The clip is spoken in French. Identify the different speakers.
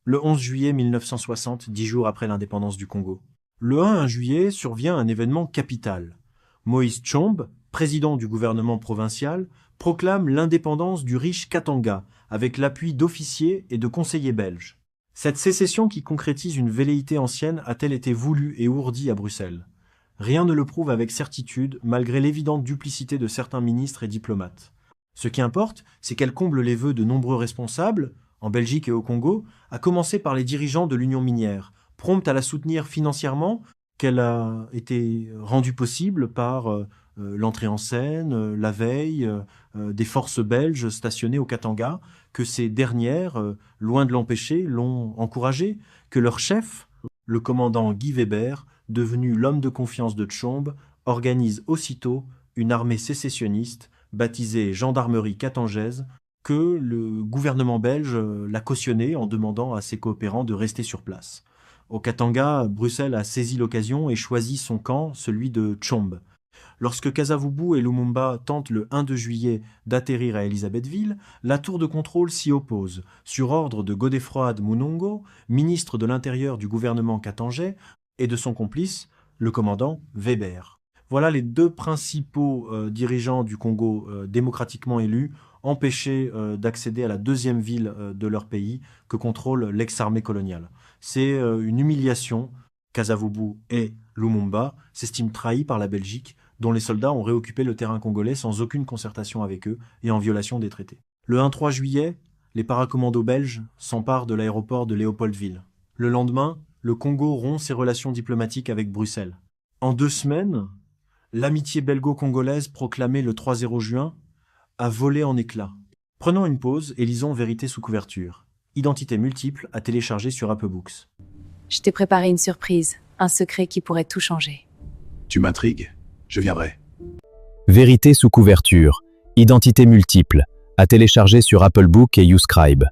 Speaker 1: le 11 juillet 1960, 10 jours après l'indépendance du Congo. Le 1 juillet survient un événement capital. Moïse Tshombe, président du gouvernement provincial, proclame l'indépendance du riche Katanga avec l'appui d'officiers et de conseillers belges. Cette sécession qui concrétise une velléité ancienne a-t-elle été voulue et ourdie à Bruxelles? Rien ne le prouve avec certitude, malgré l'évidente duplicité de certains ministres et diplomates. Ce qui importe, c'est qu'elle comble les vœux de nombreux responsables, en Belgique et au Congo, à commencer par les dirigeants de l'Union minière, prompte à la soutenir financièrement, qu'elle a été rendue possible par l'entrée en scène, la veille, des forces belges stationnées au Katanga, que ces dernières, loin de l'empêcher, l'ont encouragée, que leur chef, le commandant Guy Weber, devenu l'homme de confiance de Tshombe, organise aussitôt une armée sécessionniste baptisée Gendarmerie katangaise, que le gouvernement belge l'a cautionnée en demandant à ses coopérants de rester sur place. Au Katanga, Bruxelles a saisi l'occasion et choisi son camp, celui de Tshombe. Lorsque Kasavubu et Lumumba tentent le 1 juillet d'atterrir à Elisabethville, la tour de contrôle s'y oppose, sur ordre de Godefroid Munongo, ministre de l'Intérieur du gouvernement katangais, et de son complice, le commandant Weber. Voilà les deux principaux dirigeants du Congo démocratiquement élus, empêchés d'accéder à la deuxième ville de leur pays que contrôle l'ex-armée coloniale. C'est une humiliation. Kasavubu et Lumumba s'estiment trahis par la Belgique, dont les soldats ont réoccupé le terrain congolais sans aucune concertation avec eux et en violation des traités. Le 1-3 juillet, les paracommandos belges s'emparent de l'aéroport de Léopoldville. Le lendemain, le Congo rompt ses relations diplomatiques avec Bruxelles. En 2 semaines, l'amitié belgo-congolaise proclamée le 3-0 juin a volé en éclats. Prenons une pause et lisons Vérité sous couverture. Identité multiple à télécharger sur Apple Books.
Speaker 2: Je t'ai préparé une surprise, un secret qui pourrait tout changer.
Speaker 3: Tu m'intrigues, je viendrai.
Speaker 4: Vérité sous couverture, identité multiple, à télécharger sur Apple Book et YouScribe.